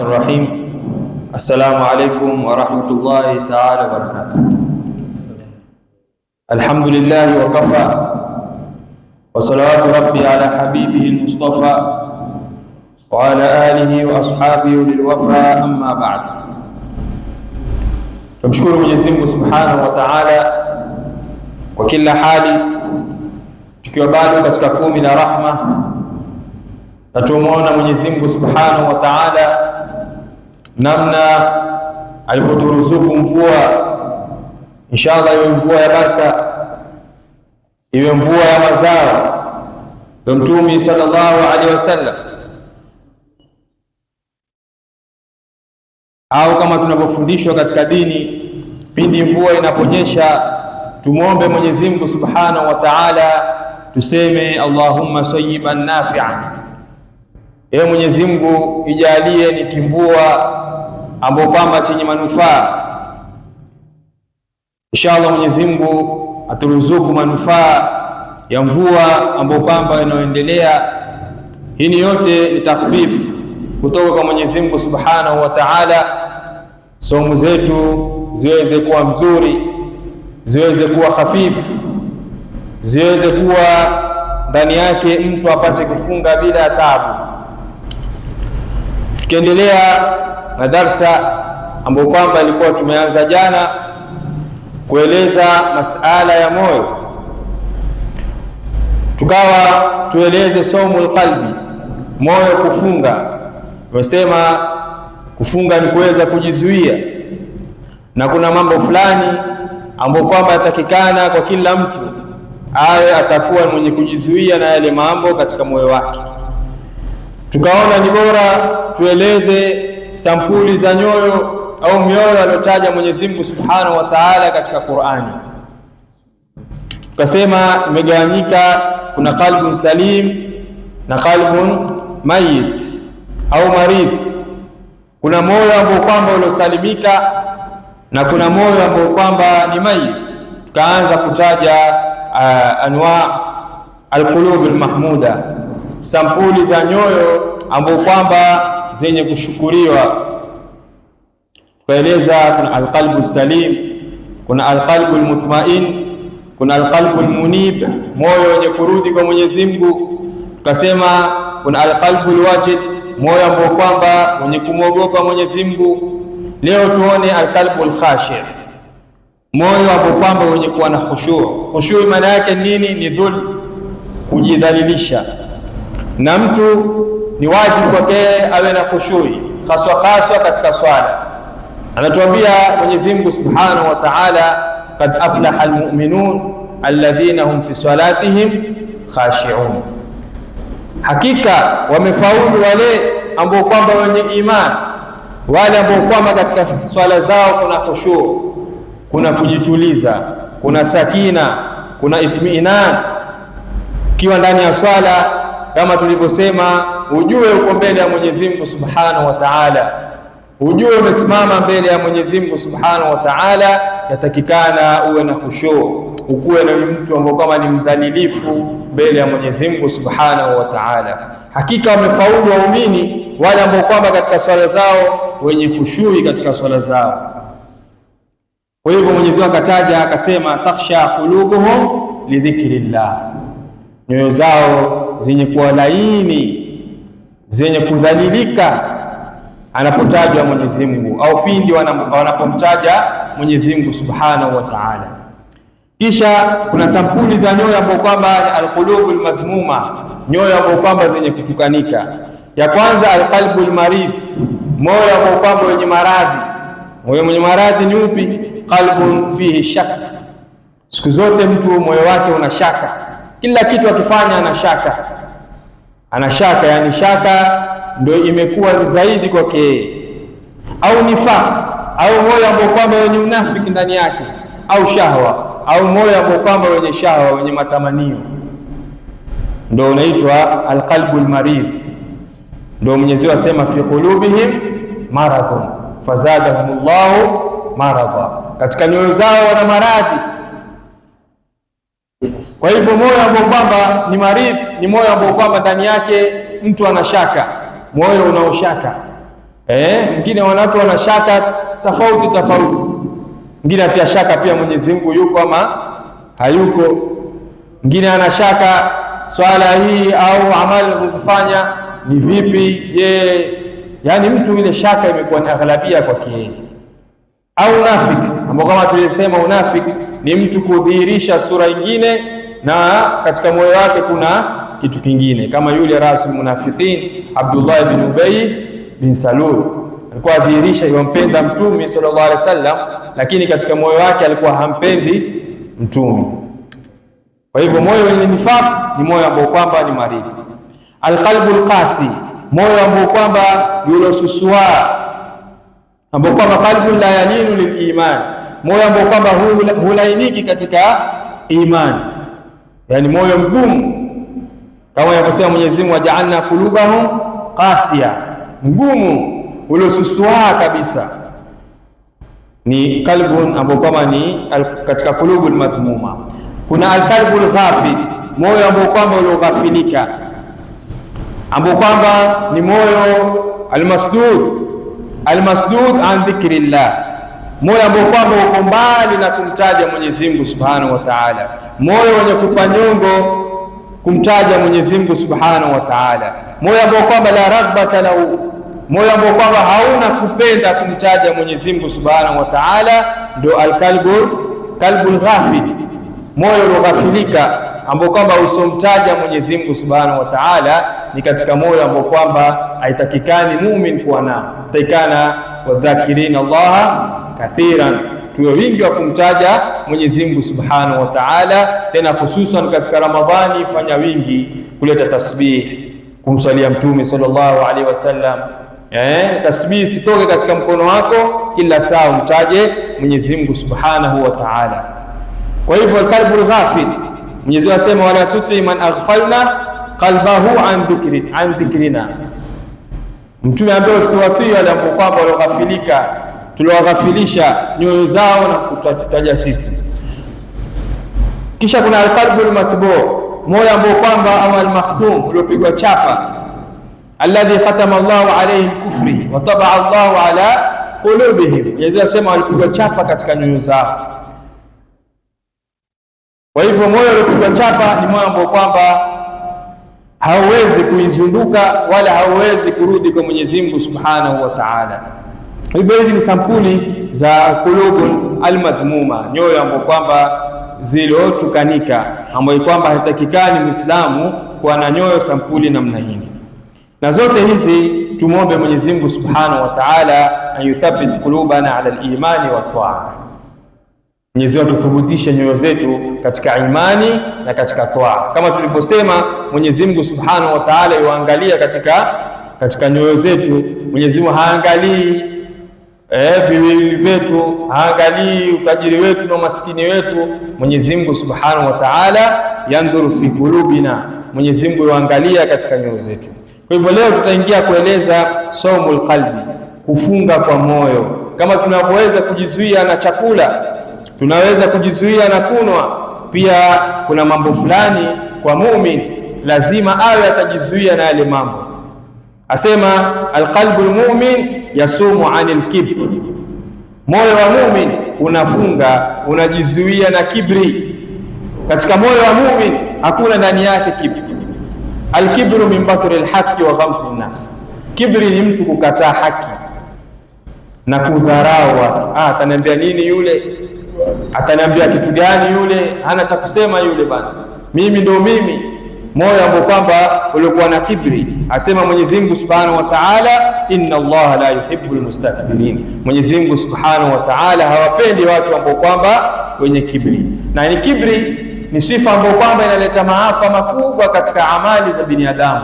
Rahim. Assalamu alaikum wa rahmatullahi ta'ala wa barakatuh. Alhamdulillah wa kafa wa salawatu rabbi ala habibihi al-mustafa wa ala alihi wa ashabihi lil wafa, amma ba'd. Tumshukuru Mwenyezi Mungu Subhanahu wa Ta'ala kwa kila hali, tukiwa bado katika kumi la rahma, na tumuona Mwenyezi Mungu Subhanahu wa Ta'ala namna alivyoturuzuku mvua. Inshallah iwe mvua ya baraka, iwe mvua ya mazao. Mtume sallallahu alaihi wasallam, au kama tunavyofundishwa katika dini, pindi mvua inaponyesha tumuombe Mwenyezi Mungu Subhanahu wa Ta'ala, tuseme Allahumma sayyiban nafi'an, ewe Mwenyezi Mungu ijalie ni kimvua ambao kwamba chenye manufaa. Inshallah Mwenyezi Mungu aturuzuku manufaa ya mvua ambao kwamba inayoendelea. Hii yote ni takhfif kutoka kwa Mwenyezi Mungu Subhanahu wa Ta'ala. Somo zetu ziweze kuwa mzuri, ziweze kuwa hafifu, ziweze kuwa ndani yake mtu apate kufunga bila taabu. Tukiendelea na darsa ambayo kwamba ilikuwa tumeanza jana, kueleza masala ya moyo, tukawa tueleze saumul qalbi, moyo kufunga. Tumesema kufunga ni kuweza kujizuia, na kuna mambo fulani ambayo kwamba yatakikana kwa kila mtu awe atakuwa mwenye kujizuia na yale mambo katika moyo wake. Tukaona ni bora tueleze sampuli za nyoyo au mioyo aliyotaja Mwenyezi Mungu Subhanahu wa Ta'ala katika Qur'ani. Tukasema imegawanyika, kuna qalbun salim na qalbun mayit au marid. Kuna moyo ambao kwamba uliosalimika na kuna moyo ambao kwamba ni mayit. Tukaanza kutaja anwa alqulub almahmuda, sampuli za nyoyo ambao kwamba zenye kushukuriwa. Tukaeleza kuna alqalbu salim, kuna alqalbu almutmain, kuna alqalbu almunib, moyo wenye kurudi kwa Mwenyezi Mungu. Tukasema kuna alqalbu alwajid, moyo ambao kwamba wenye kumwogopa Mwenyezi Mungu. Leo tuone alqalbu alkhashi, moyo ambao kwamba wenye kuwa na khushu'. Khushu' maana yake nini? Ni dhul, kujidhalilisha. Na mtu ni wajibu kwake awe na khushu', haswa katika swala. Anatuambia Mwenyezi Mungu Subhanahu wa Ta'ala, kad aflaha almu'minun alladhina hum fi salatihim khashi'un, hakika wamefaulu wale ambao kwamba wenye imani, wale ambao kwamba katika swala zao kuna khushu', kuna kujituliza, kuna sakina, kuna itmiinan. Kiwa ndani ya swala, kama tulivyosema, ujue uko mbele ya Mwenyezi Mungu Subhanahu wa Ta'ala, ujue umesimama mbele ya Mwenyezi Mungu Subhanahu wa Ta'ala. Yatakikana uwe na khushu', ukuwe na mtu ambaye kama ni mdhalilifu mbele ya Mwenyezi Mungu Subhanahu wa Ta'ala. Hakika wamefaulu waumini wale ambao kwamba katika swala zao wenye khushu' katika swala zao. Kwa hivyo Mwenyezi Mungu akataja akasema, takhsha qulubuhum li dhikrillah, nyoyo zao zenye kuwa laini, zenye kudhalilika anapotajwa Mwenyezi Mungu, au pindi wanapomtaja Mwenyezi Mungu Subhanahu wa Ta'ala. Kisha kuna sampuli za nyoyo ambapo kwamba alqulubul madhmuma, nyoyo ambapo kwamba zenye kutukanika. Ya kwanza alqalbul marid, moyo ambao kwamba wenye maradhi. Moyo mwenye maradhi ni upi? Qalbun fihi shak, siku zote mtu moyo wake una shaka, kila kitu akifanya ana shaka, yani shaka ndio imekuwa zaidi kwake. Au nifaq, au moyo ambao kwamba wenye unafiki ndani yake, au shahwa, au moyo ambao kwamba wenye shahwa, wenye matamanio, ndio unaitwa alqalbul marid. Ndio Mwenyezi Mungu asema fi qulubihim maradun fazadahumullahu maradha, katika nyoyo zao wana maradhi. Kwa hivyo moyo ambao kwamba ni maridhi ni moyo ambao kwamba ndani yake mtu anashaka, moyo unaoshaka. Mwingine watu wana shaka tofauti, mwingine atia shaka pia Mwenyezi Mungu yuko ama hayuko, mwingine ana shaka swala hii au amali unazozifanya ni vipi, yani mtu ile shaka imekuwa ni aghlabia kwake. Au unafiki, ambao kama tulisema unafiki ni mtu kudhihirisha sura nyingine na katika moyo wake kuna kitu kingine, kama yule rasul munafiqin Abdullah bin Ubay bin Salul alikuwa adhihirisha yompenda mtume sallallahu alaihi wasallam, lakini katika moyo wake alikuwa hampendi mtume. Kwa hivyo moyo wenye nifaq ni moyo ambao kwamba ni maridhi. Alqalbul qasi, moyo ambao kwamba yulosusua, ambao kwamba qalbun la yalinu liliman, moyo ambao kwamba hulainiki katika imani, yani moyo mgumu, kama yanavyosema Mwenyezi Mungu, waja'alna qulubahum qasiya, mgumu ulosusua kabisa. Ni qalbun ambao kwamba ni katika qulubul madhmuma. Kuna alqalbul ghafil, moyo ambao kwamba ulioghafilika, ambao kwamba ni moyo almasdud an dhikrillah, moyo ambao kwamba uko mbali na kumtaja Mwenyezi Mungu Subhanahu wa Ta'ala, moyo wenye kupanyongo kumtaja Mwenyezi Mungu Subhanahu wa Ta'ala, moyo ambao kwamba la raghbata lahu, moyo ambao kwamba hauna kupenda kumtaja Mwenyezi Mungu Subhanahu wa Ta'ala, ndio alqalbul ghafil, moyo ulioghafilika ambao kwamba usomtaja Mwenyezi Mungu Subhanahu wa Ta'ala. Ni katika moyo ambao kwamba haitakikani muumini kuwa nao. Takikana wadhakirina Allah kathiran, tuwe wingi wa kumtaja Mwenyezi Mungu Subhanahu wa Ta'ala, tena hususan katika Ramadhani. Fanya wingi kuleta tasbih, kumsalia Mtume sallallahu alaihi wasallam. Tasbih sitoke katika mkono wako, kila saa umtaje Mwenyezi Mungu Subhanahu wa Ta'ala. Kwa hivyo alqalbul ghafil, Mwenyezi Mungu asema wala tuti man aghfalna qalbahu an dhikrina, mtume ambaye usiwatii wale ambao kwamba walioghafilika, tuliwaghafilisha nyoyo zao na kututaja sisi. Kisha kuna alqalbul matbu, moyo ambao kwamba au almakhtum, uliopigwa chapa, alladhi khatama Allahu alayhi alkufri wa tabaa Allahu ala qulubihim, Mwenyezi asema walipigwa chapa katika nyoyo zao. Kwa hivyo moyo uliopigwa chapa ni moyo ambao kwamba hauwezi kuizunduka wala hauwezi kurudi kwa Mwenyezi Mungu Subhanahu wa Ta'ala. Hivyo hizi ni sampuli za qulubul almadhmuma, nyoyo ambao kwamba zilotukanika, ambayo kwamba haitakikani Muislamu kuwa na nyoyo sampuli namna hii. Na zote hizi tumuombe Mwenyezi Mungu Subhanahu wa Ta'ala ayuthabbit qulubana ala al-imani wa ta'a. Mwenyezi Mungu atuthubutishe nyoyo zetu katika imani na katika toa. Kama tulivyosema, Mwenyezi Mungu Subhanahu wa Ta'ala yuangalia katika nyoyo zetu. Mwenyezi Mungu haangalii viwili vyetu, haangalii utajiri wetu na umaskini wetu. Mwenyezi Mungu Subhanahu wa Ta'ala yandhuru fi qulubina, Mwenyezi Mungu yuangalia katika nyoyo zetu. Kwa hivyo leo tutaingia kueleza saumul qalbi, kufunga kwa moyo. Kama tunavyoweza kujizuia na chakula, tunaweza kujizuia na kunwa, pia kuna mambo fulani kwa muumini lazima awe atajizuia na yale mambo. Asema alqalbul mu'min yasumu anil kibr, moyo wa muumini unafunga, unajizuia na kibri. Katika moyo wa muumini hakuna ndani yake kibri. Alkibru min batril haqqi wa ghamti nnas, kibri ni mtu kukataa haki na kudharau watu. Ataniambia nini yule, ataniambia kitu gani yule, hana cha kusema yule bana, mimi ndo mimi. Moyo ambao kwamba ulikuwa na kibri. Asema Mwenyezi Mungu Subhanahu wa Ta'ala, inna Allaha la yuhibbul mustakbirin, Mwenyezi Mungu Subhanahu wa Ta'ala hawapendi watu ambao kwamba wenye kibri. Na ni kibri ni sifa ambayo kwamba inaleta maafa makubwa katika amali za binadamu.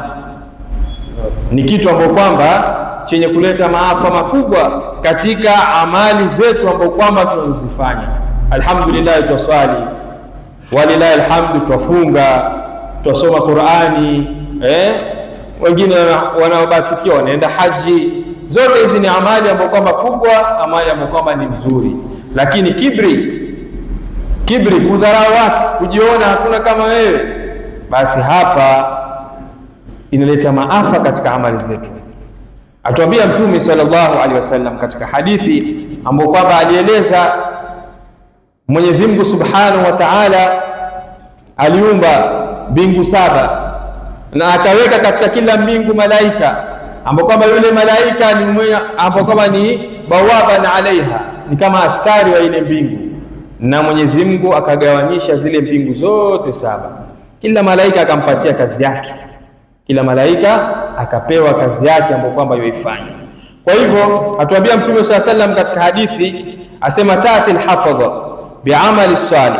Ni kitu ambacho kwamba chenye kuleta maafa makubwa katika amali zetu ambazo kwamba tunazifanya. Alhamdulillah, twaswali, walilahi alhamdu, twafunga, twasoma Qur'ani, wengine wanaobakikia wanaenda haji. Zote hizi ni amali ambazo kwamba kubwa, amali ambazo kwamba ni nzuri. Lakini kibri, kudharau watu, kujiona hakuna kama wewe, basi hapa inaleta maafa katika amali zetu. Atuambia Mtume sallallahu alaihi wasallam katika hadithi ambayo kwamba alieleza Mwenyezi Mungu Subhanahu wa Ta'ala aliumba mbingu 7 na akaweka katika kila mbingu malaika ambao kwamba yule malaika ni ambao kwamba ni bawaban alaiha, ni kama askari wa ile mbingu, na Mwenyezi Mungu akagawanisha zile mbingu zote 7. Kila malaika akampatia kazi yake, kila malaika akapewa kazi yake ambayo kwamba yoifanya. Kwa hivyo atuambia Mtume sallallahu alaihi wasallam katika hadithi, asema tatil hafadha bi'amali salih,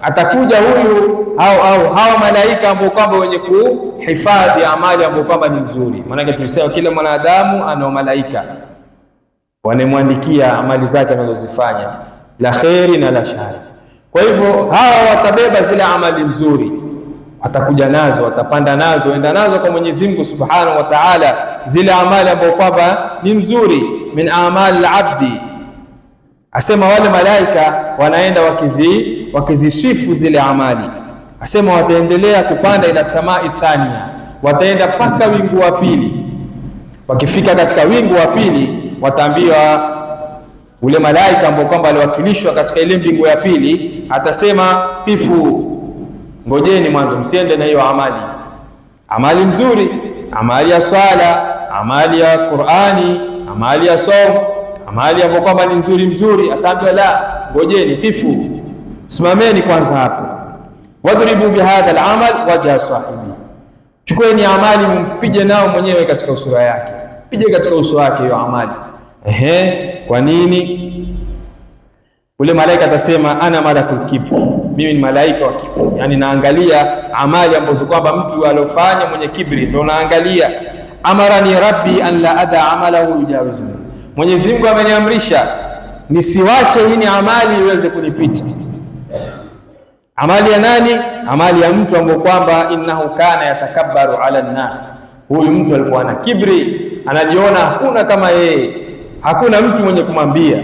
atakuja huyu hawa malaika ambao kwamba wenye kuhifadhi amali ambao kwamba ni nzuri. Maana tulisema kila mwanadamu ana malaika wanemwandikia amali zake anazozifanya, la khairi na la shari. Kwa hivyo hawa watabeba zile amali nzuri, watakuja nazo, watapanda nazo, enda nazo kwa Mwenyezi Mungu Subhanahu wa Ta'ala, zile amali ambazo kwamba ni nzuri, min amali al-abdi. Asema wale malaika wanaenda wakizisifu zile amali, asema wataendelea kupanda ila samai thania, wataenda paka wingu wa pili. Wakifika katika wingu wa pili, wataambiwa ule malaika ambao kwamba aliwakilishwa katika ile mbingu ya pili, atasema kifu, ngojeni mwanzo, msiende na hiyo amali nzuri, amali ya swala, amali ya Qur'ani, amali ya saum, amali ambayo kwamba ni nzuri. Ataambiwa la, ngojeni, kifu, simameni kwanza hapo. Wadribu bihadha al-amal wajha sahibi, chukueni amali mpige nao mwenyewe katika usura yake, pige katika uso wake hiyo amali. Kwa nini? Ule malaika atasema ana malakul kibr, mimi ni malaika wa kibri, yani naangalia amali ambazo kwamba mtu alofanya mwenye kibri, ndio naangalia. Amarani rabbi an la ada amalahu yujawizu, Mwenyezi Mungu ameniamrisha nisiwache hii amali iweze kunipita. Amali ya nani? Amali ya mtu ambaye kwamba innahu kana yatakabbaru ala nnas, huyu mtu alikuwa na kibri, anajiona hakuna kama yeye, hakuna mtu mwenye kumwambia.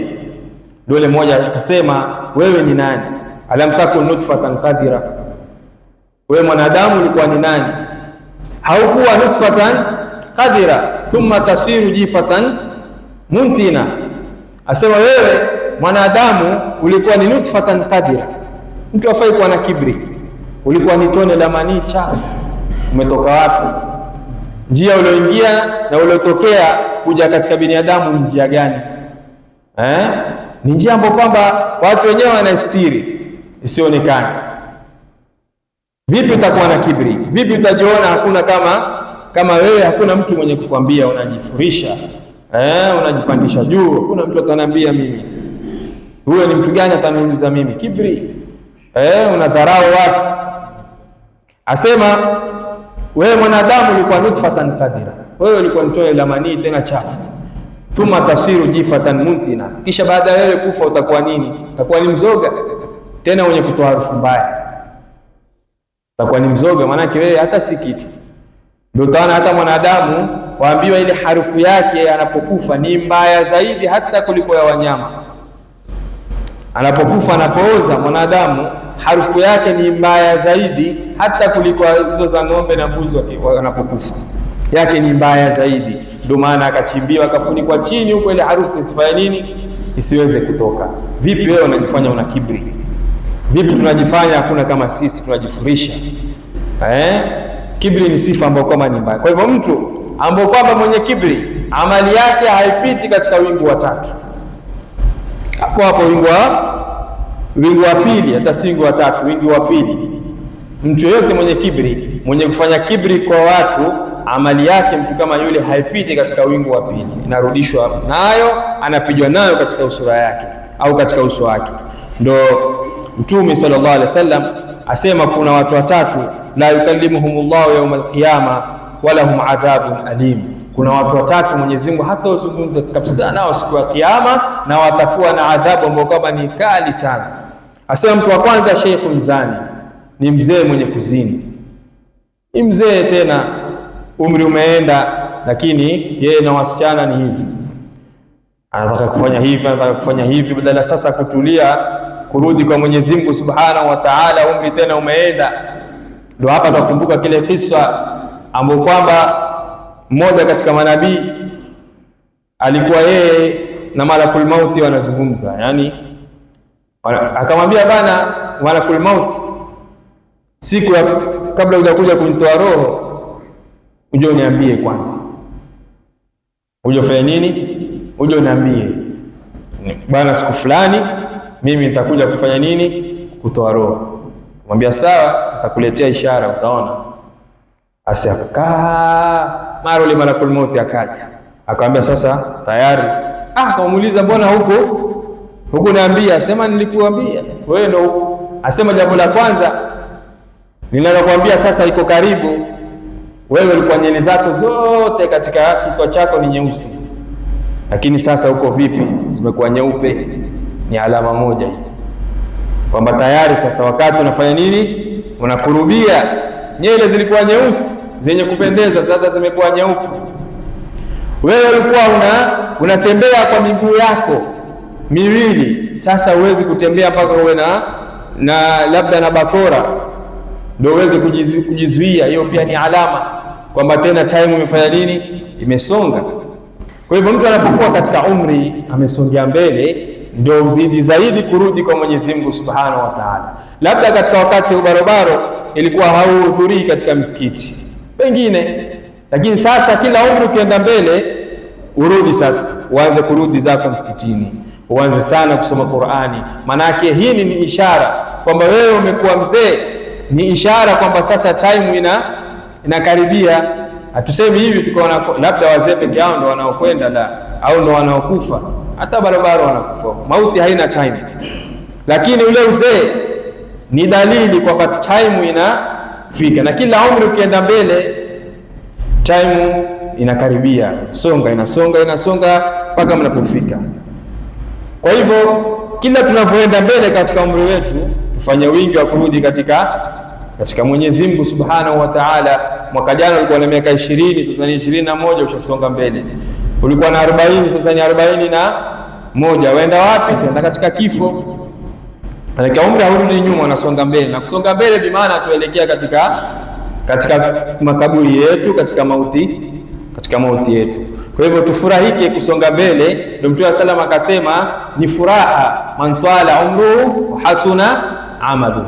Dole moja akasema, wewe ni nani? Alam takun nutfatan qadira, wewe mwanadamu ulikuwa ni nani? Haukuwa nutfatan qadira thumma tasiru jifatan muntina. Asema wewe mwanadamu ulikuwa ni nutfatan qadira, mtu afai kuwa na kibri, ulikuwa ni tone la manii chafu. Umetoka wapi? Njia ulioingia na uliotokea kuja katika binadamu njia gani? Ni njia ambayo kwamba watu wenyewe wanastiri isionekane. Vipi utakuwa na kibri? Vipi utajiona hakuna kama wewe? Hakuna mtu mwenye kukwambia, unajifurisha, unajipandisha juu, hakuna mtu ataniambia mimi. Huyo ni mtu gani ataniuliza mimi? Kibri. Unadharau watu. Asema wewe mwanadamu ulikuwa nutfatan qadira, wewe ulikuwa mtone la manii tena chafu. Thumma tasiru jifatan muntina, kisha baada ya wewe kufa utakuwa nini? Utakuwa ni mzoga tena wenye kutoa harufu mbaya. Utakuwa ni mzoga, maana yake wewe hata si kitu. Ndio utaona hata mwanadamu waambiwa ile harufu yake anapokufa ni mbaya zaidi hata kuliko ya wanyama. Anapokufa, anapooza mwanadamu, harufu yake ni mbaya zaidi hata kuliko hizo za ng'ombe na mbuzi wanapokufa, yake ni mbaya zaidi. Ndio maana akachimbiwa, akafunikwa chini huko, ile harufu isifanye nini? Isiweze kutoka. Vipi wewe unajifanya una kibri? Vipi tunajifanya hakuna kama sisi, tunajifurisha? Kibri ni sifa ambayo kama ni mbaya. Kwa hivyo mtu ambaye kwamba mwenye kibri, amali yake haipiti katika wingu wa tatu, hapo wingu wa pili, hata si wingu wa tatu, wingu wa pili. Mtu yote mwenye kibri, mwenye kufanya kibri kwa watu, amali yake mtu kama yule haipiti katika wingu wa pili, inarudishwa nayo, anapigwa nayo katika usura yake au katika uso wake. Ndio Mtume sallallahu alaihi wasallam asema kuna watu watatu, la yukallimuhumullahu yawmal qiyama wa lahum adhabun alim. Kuna watu watatu Mwenyezi Mungu hata uzungumza kabisa nao siku ya kiyama, na watakuwa na adhabu ambayo kama ni kali sana. Asema mtu wa kwanza, sheikhun zani, ni mzee mwenye kuzini. Ni mzee tena, umri umeenda, lakini yeye na wasichana ni hivi, anataka kufanya hivi, anataka kufanya hivi, badala sasa kutulia kurudi kwa Mwenyezi Mungu Subhanahu wa Ta'ala, umri tena umeenda. Ndio hapa tukumbuka kile kisa ambapo kwamba mmoja katika manabii alikuwa yeye na malakul mauti wanazungumza, yani akamwambia bana, malakul mauti, siku ya kabla hujakuja kunitoa roho, uje uniambie kwanza. Uje ufanye nini? Uje uniambie bana, siku fulani mimi nitakuja kufanya nini? Kutoa roho. Mwambia sawa, nitakuletea ishara, utaona. Asiakaa mara ile malakul mauti akaja, akamwambia sasa tayari. Akamuuliza mbona huko niambia? Sema nilikuambia wewe ndo. Asema jambo la kwanza ninalokuambia sasa iko karibu. Wewe ulikuwa nywele zako zote katika kichwa chako ni nyeusi, lakini sasa uko vipi? Zimekuwa nyeupe. Ni alama moja hii kwamba tayari sasa wakati unafanya nini? Unakurubia. Nywele zilikuwa nyeusi zenye kupendeza, sasa zimekuwa nyeupe. Wewe ulikuwa unatembea kwa miguu yako miwili, sasa uwezi kutembea mpaka uwe na labda na bakora ndio uweze kujizuia. Hiyo pia ni alama kwamba tena time imefanya nini? Imesonga. Kwa hivyo mtu anapokuwa katika umri amesongea mbele, ndio uzidi zaidi kurudi kwa Mwenyezi Mungu Subhanahu wa Ta'ala. Labda katika wakati ubarobaro ilikuwa hauhudhurii katika misikiti pengine, lakini sasa kila umri ukienda mbele urudi sasa, uanze kurudi zako msikitini, uanze sana kusoma Qur'ani. Manake hii ni ishara kwamba wewe umekuwa mzee, ni ishara kwamba sasa time inakaribia. Hatusemi hivi tukaona labda wazee peke yao ndio wanaokwenda, la, au ndio wanaokufa. Hata barabara wanakufa, mauti haina time. Lakini ule uzee ni dalili kwamba time inafika, na kila umri ukienda mbele time inakaribia, inasonga mpaka mnapofika. Kwa hivyo kila tunavyoenda mbele katika umri wetu, tufanye wingi wa kurudi katika Mwenyezi Mungu Subhanahu wa Ta'ala. Mwaka jana ulikuwa na miaka 20, sasa ni 21, ushasonga mbele. Ulikuwa na 40, sasa ni 41. Waenda wapi? Tuenda katika kifo. Katika umri haurudi nyuma, unasonga mbele. Na kusonga mbele bi maana tuelekea katika makaburi yetu, katika mauti yetu. Kwa hivyo tufurahike kusonga mbele. Ndio Mtume sallam akasema ni furaha man twala umruhu wa hasuna amalu.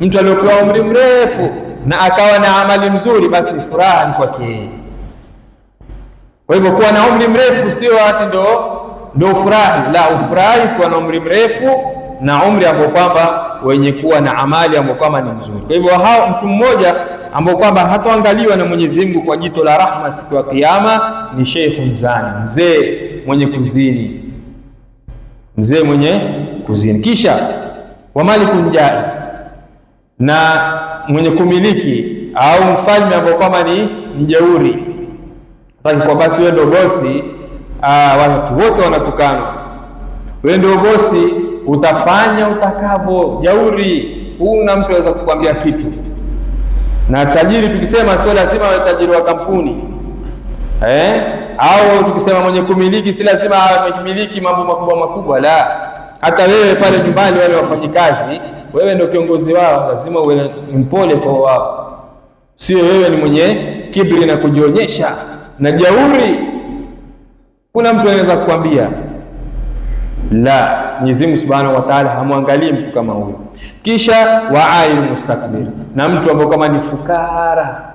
Mtu aliyopewa umri mrefu na akawa na amali mzuri, basi furaha ni kwake. Kwa hivyo kuwa na umri mrefu sio ati ndio ufurahi, la, ufurahi kuwa na umri mrefu na umri ambao kwamba wenye kuwa na amali ambao kwamba ni mzuri. Kwa hivyo mtu mmoja ambao kwamba hataangaliwa na Mwenyezi Mungu kwa jito la rahma siku ya Kiyama ni sheikhun zani, mzee mwenye kuzini. Kisha wa malikun jai, na mwenye kumiliki au mfalme ambao kwamba ni mjeuri. Kwa basi wewe ndio bosi, watu wote wanatukana, wewe ndio bosi, utafanya utakavyo. Jeuri, huna mtu anaweza kukwambia kitu. Na tajiri tukisema sio lazima awe tajiri wa kampuni, au tukisema mwenye kumiliki si lazima amemiliki mambo makubwa, la. Hata wewe pale nyumbani, wale wafanyikazi, wewe ndio kiongozi wao, lazima uwe mpole kwa wao. Sio wewe ni mwenye kiburi na kujionyesha na jeuri. Kuna mtu anaweza kukwambia la. Mwenyezi Mungu Subhanahu wa Ta'ala hamwangalii mtu kama huyo. Kisha wa'ail mustakbir, na mtu ambaye kama ni fukara,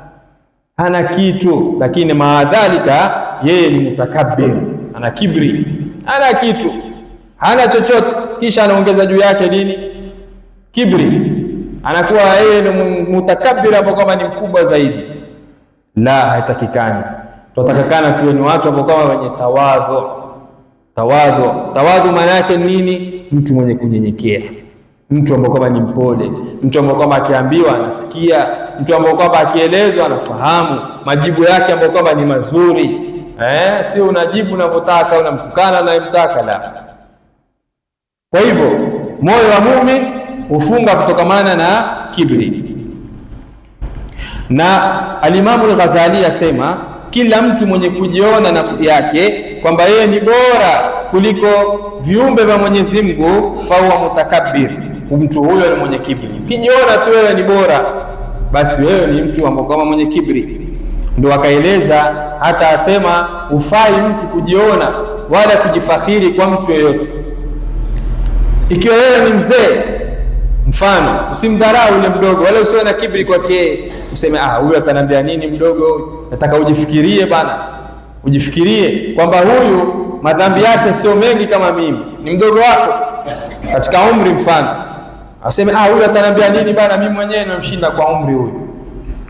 hana kitu, lakini maadhalika yeye ni mutakabbir, ana kibri, hana kitu, hana chochote, kisha anaongeza juu yake nini? Kibri. Anakuwa yeye ni mutakabbir ambao kama ni mkubwa zaidi. La, haitakikani. Tunatakikana tuwe ni watu ambao kama wenye tawadhu maana yake nini? Mtu mwenye kunyenyekea, mtu ambaye kama ni mpole, mtu ambaye kama akiambiwa anasikia, mtu ambaye kama akielezwa anafahamu, majibu yake ambayo kama ni mazuri. Sio unajibu unavyotaka, unamtukana unayemtaka, la. Kwa hivyo moyo wa muumini ufunga kutokamana na kibri. Na Alimamu Al-Ghazali asema kila mtu mwenye kujiona nafsi yake kwamba yeye ni bora kuliko viumbe vya Mwenyezi Mungu, fahuwa mutakabbir, mtu huyo ni mwenye kibri. Ukijiona tu wewe ni bora, basi wewe ni mtu ambaye kama mwenye kibri. Ndio akaeleza hata asema ufai mtu kujiona wala kujifakhiri kwa mtu yeyote. Ikiwa wewe ni mzee, mfano, usimdharau yule mdogo, wala usiwe na kibri kwake, useme huyu atanambia nini mdogo. Nataka ujifikirie bana, ujifikirie kwamba huyu madhambi yake sio mengi kama mimi, ni mdogo wako katika umri. Mfano aseme huyu atanambia nini bana, mimi mwenyewe nimemshinda kwa umri huyu,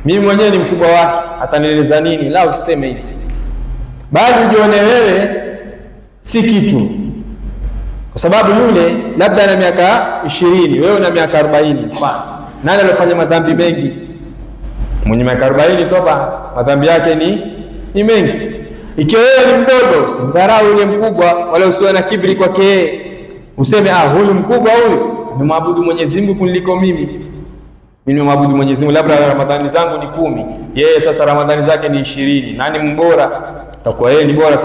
mimi mwenyewe ni mkubwa wake, atanieleza nini? La, usiseme hivi, bali ujione wewe si kitu, kwa sababu yule labda ana miaka 20, wewe una miaka 40. Mfano, nani aliyofanya madhambi mengi? Mwenye miaka 40 toba, madhambi yake ni mengi. Ikiwa wewe ni mdogo, usimdharau yule mkubwa, wala usiwe na kibri kwake, useme huyu mkubwa huyu amemwabudu Mwenyezi Mungu kuliko mimi. Mimi nimemwabudu Mwenyezi Mungu, labda Ramadhani zangu ni 10, yeye sasa Ramadhani zake ni 20. Nani mbora? Takuwa yeye ni bora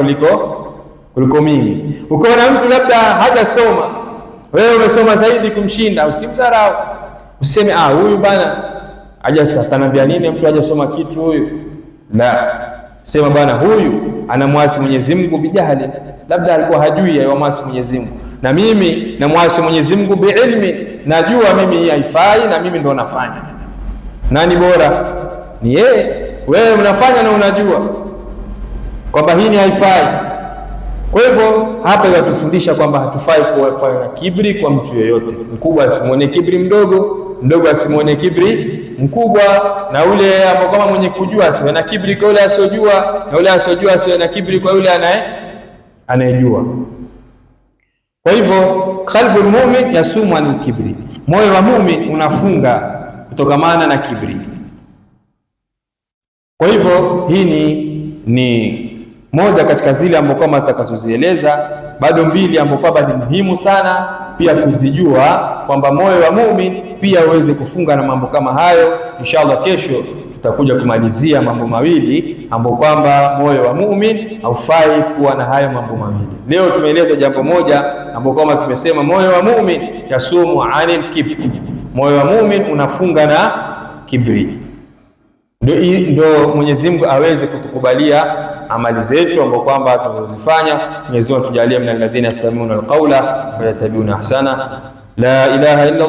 kuliko mimi. Ukiona mtu labda hajasoma, wewe umesoma zaidi kumshinda, usimdharau, usiseme huyu bana atanambia nini, mtu hajasoma kitu huyu. La, sema bana, huyu anamwasi Mwenyezi Mungu bijahili, labda alikuwa hajui yamwasi Mwenyezi Mungu, na mimi namwasi Mwenyezi Mungu biilmi, najua mimi hii haifai na mimi ndo nafanya. Nani bora? Ni yeye. Wewe unafanya na unajua kwamba hii ni haifai. Kwa hivyo hapa inatufundisha kwamba hatufai kufanya kibri kwa mtu yeyote. Mkubwa asimuone kibri mdogo, mdogo asimuone kibri mkubwa, na ule ambao kama mwenye kujua asiwe na kibri kwa yule asiyojua, na yule asiyojua asiwe na kibri kwa yule anayejua. Kwa hivyo qalbul mu'min yasumu anil kibri, moyo wa mu'min unafunga kutokamana na kibri. Kwa hivyo hii ni moja katika zile ambazo kama tutakazozieleza, bado mbili ambazo kwamba ni muhimu sana pia kuzijua, kwamba moyo wa muumini pia uweze kufunga na mambo kama hayo. Inshallah kesho tutakuja kumalizia mambo mawili ambapo kwamba moyo wa muumini haufai kuwa na hayo mambo mawili. Leo tumeeleza jambo moja ambapo kwamba tumesema moyo wa muumini yasumu anil kibri, moyo wa muumini unafunga na kibri. Ndio Mwenyezi Mungu aweze kutukubalia amali zetu ambapo kwamba tunazozifanya. Mwenyezi Mungu tujalie min alladhina yastami'una alqawla fayattabi'una ahsana. La ilaha illa